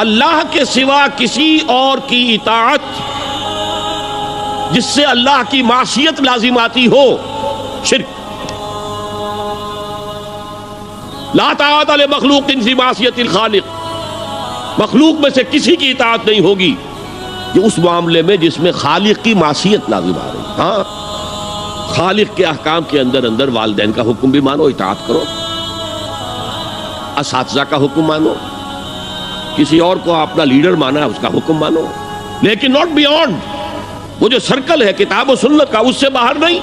اللہ کے سوا کسی اور کی اطاعت جس سے اللہ کی معصیت لازم آتی ہو، شرک۔ لا طاعت لمخلوق فی معصیت الخالق، مخلوق میں سے کسی کی اطاعت نہیں ہوگی یہ اس معاملے میں جس میں خالق کی معصیت لازم آ رہی۔ ہاں، خالق کے احکام کے اندر اندر والدین کا حکم بھی مانو، اطاعت کرو، اساتذہ کا حکم مانو، کسی اور کو اپنا لیڈر مانا ہے اس کا حکم مانو، لیکن ناٹ بیونڈ وہ جو سرکل ہے کتاب و سنت کا، اس سے باہر نہیں۔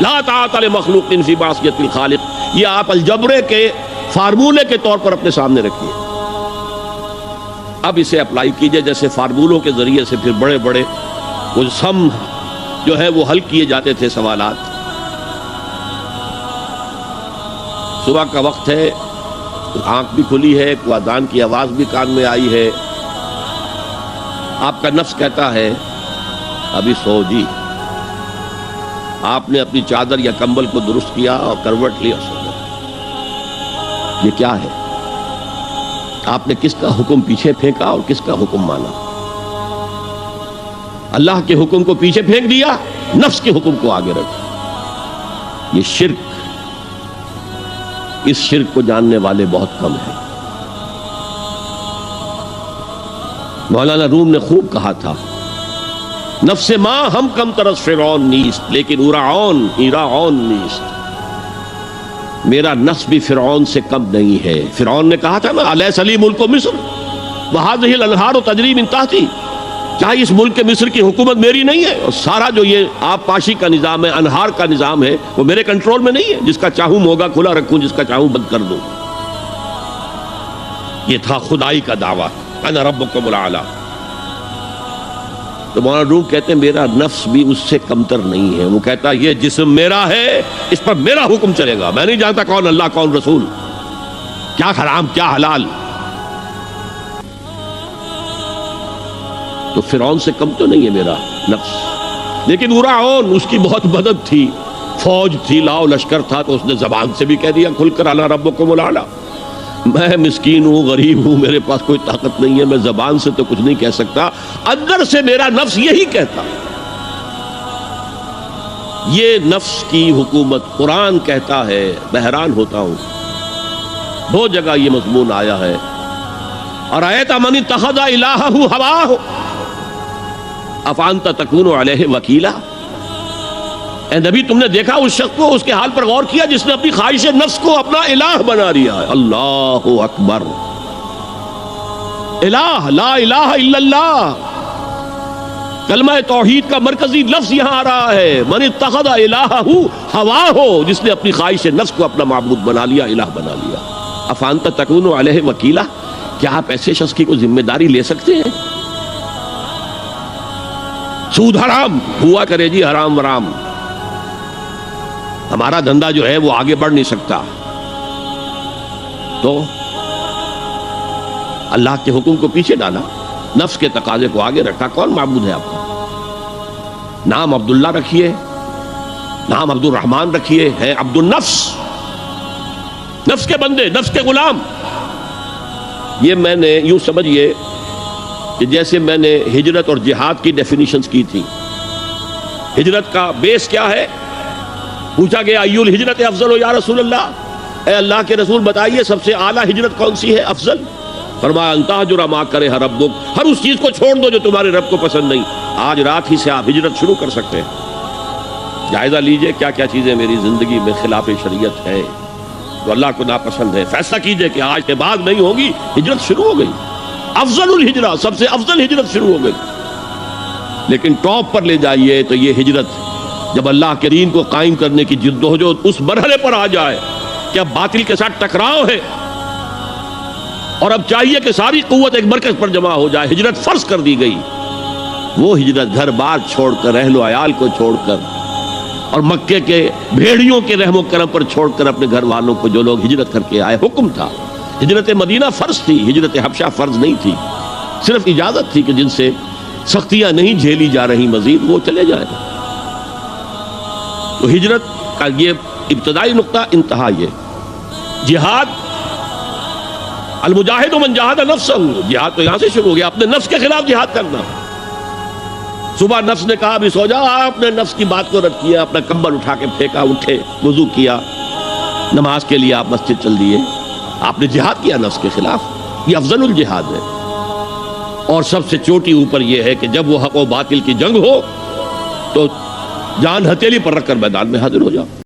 لا طاعت لمخلوق فی معصیت الخالق، یہ آپ الجبرے کے فارمولے کے طور پر اپنے سامنے رکھیے۔ اب اسے اپلائی کیجئے، جیسے فارمولوں کے ذریعے سے پھر بڑے بڑے وہ سم جو ہے وہ حل کیے جاتے تھے سوالات۔ صبح کا وقت ہے، آنکھ بھی کھلی ہے، کوئی اذان کی آواز بھی کان میں آئی ہے، آپ کا نفس کہتا ہے ابھی سو جی۔ آپ نے اپنی چادر یا کمبل کو درست کیا اور کروٹ لیا، سو گئے۔ یہ کیا ہے؟ آپ نے کس کا حکم پیچھے پھینکا اور کس کا حکم مانا؟ اللہ کے حکم کو پیچھے پھینک دیا، نفس کے حکم کو آگے رکھا۔ یہ شرک، اس شرک کو جاننے والے بہت کم ہیں۔ مولانا روم نے خوب کہا تھا، نفس ما ہم کم ترس فرعون نیست لیکن ایراعون نیست۔ میرا نفس بھی فرعون سے کم نہیں ہے۔ فرعون نے کہا تھا نا، الیس لی ملک مصر وہذہ الانہار تجری من تحتی، کیا اس ملک مصر کی حکومت میری نہیں ہے؟ اور سارا جو یہ آب پاشی کا نظام ہے، انہار کا نظام ہے، وہ میرے کنٹرول میں نہیں ہے؟ جس کا چاہوں موگا کھلا رکھوں، جس کا چاہوں بند کر دوں۔ یہ تھا خدائی کا دعویٰ، انا ربکم الاعلی۔ تو مولانا روم کہتے ہیں میرا نفس بھی اس سے کمتر نہیں ہے۔ وہ کہتا ہے یہ جسم میرا ہے، اس پر میرا حکم چلے گا، میں نہیں جانتا کون اللہ کون رسول، کیا حرام کیا حلال۔ تو فرعون سے کم تو نہیں ہے میرا نفس، لیکن ایراعون اس کی بہت مدد تھی، فوج تھی، لاؤ لشکر تھا، تو اس نے زبان سے بھی کہہ دیا کھل کر انا ربکم الاعلی۔ میں مسکین ہوں، غریب ہوں، میرے پاس کوئی طاقت نہیں ہے، میں زبان سے تو کچھ نہیں کہہ سکتا، اندر سے میرا نفس یہی کہتا۔ یہ نفس کی حکومت قرآن کہتا ہے، میں حیران ہوتا ہوں، دو جگہ یہ مضمون آیا ہے، ارأیت من اتخذ الہہ ہواہ افانت تکون علیہ وکیلا۔ اے نبی تم نے دیکھا اس شخص کو، اس کے حال پر غور کیا جس نے اپنی خواہش نفس کو اپنا الہ بنا لیا ہے۔ اللہ اکبر، الہ، لا الہ الا اللہ، کلمہ توحید کا مرکزی لفظ یہاں آ رہا ہے، من اتخذ الہہ ہواہ، جس نے اپنی خواہش نفس کو اپنا معبود بنا لیا، الہ بنا لیا۔ افانت تکون علیہ وکیلا، کیا آپ ایسے شخص کی کوئی ذمہ داری لے سکتے ہیں؟ سود حرام ہوا کرے جی، حرام ورام، ہمارا دھندا جو ہے وہ آگے بڑھ نہیں سکتا، تو اللہ کے حکم کو پیچھے ڈالا، نفس کے تقاضے کو آگے رکھا۔ کون معبود ہے آپ کا؟ نام عبداللہ رکھیے، نام عبد الرحمن رکھیے، ہے عبد النفس، نفس کے بندے، نفس کے غلام۔ یہ میں نے یوں سمجھیے کہ جیسے میں نے ہجرت اور جہاد کی ڈیفینیشنز کی تھی۔ ہجرت کا بیس کیا ہے؟ پوچھا گیا ایو الہجرت افضل یا رسول اللہ، اے اللہ کے رسول بتائیے سب سے اعلیٰ ہجرت کون سی ہے، افضل؟ فرمایا ان تہجر ما کرہ ربک، ہر اس چیز کو چھوڑ دو جو تمہارے رب کو پسند نہیں۔ آج رات ہی سے آپ ہجرت شروع کر سکتے ہیں۔ جائزہ لیجئے کیا کیا چیزیں میری زندگی میں خلاف شریعت ہے، جو اللہ کو ناپسند ہے، فیصلہ کیجئے کہ آج کے بعد نہیں ہوگی، ہجرت شروع ہو گئی، افضل الہجرہ، سب سے افضل ہجرت شروع ہو گئی۔ لیکن ٹاپ پر لے جائیے تو یہ ہجرت جب اللہ کے دین کو قائم کرنے کی جدوجہد اس مرحلے پر آ جائے کہ اب باطل کے ساتھ ٹکراؤ ہے اور اب چاہیے کہ ساری قوت ایک مرکز پر جمع ہو جائے، ہجرت فرض کر دی گئی، وہ ہجرت گھر بار چھوڑ کر، اہل و عیال کو چھوڑ کر، اور مکے کے بھیڑیوں کے رحم و کرم پر چھوڑ کر اپنے گھر والوں کو جو لوگ ہجرت کر کے آئے، حکم تھا۔ ہجرت مدینہ فرض تھی، ہجرت حبشہ فرض نہیں تھی، صرف اجازت تھی کہ جن سے سختیاں نہیں جھیلی جا رہی مزید وہ چلے جائیں۔ تو ہجرت کا یہ ابتدائی نقطہ، انتہا یہ۔ جہاد المجاہد من جاہد نفسہ، جہاد تو یہاں سے شروع ہو گیا، اپنے نفس کے خلاف جہاد کرنا۔ صبح نفس نے کہا ابھی سو جاؤ، آپ نے نفس کی بات کو رد کیا، اپنا کمبل اٹھا کے پھینکا، اٹھے، وضو کیا، نماز کے لیے آپ مسجد چل دیے، آپ نے جہاد کیا نفس کے خلاف۔ یہ افضل الجہاد ہے، اور سب سے چوٹی اوپر یہ ہے کہ جب وہ حق و باطل کی جنگ ہو تو جان ہتھیلی پر رکھ کر میدان میں حاضر ہو جاؤ۔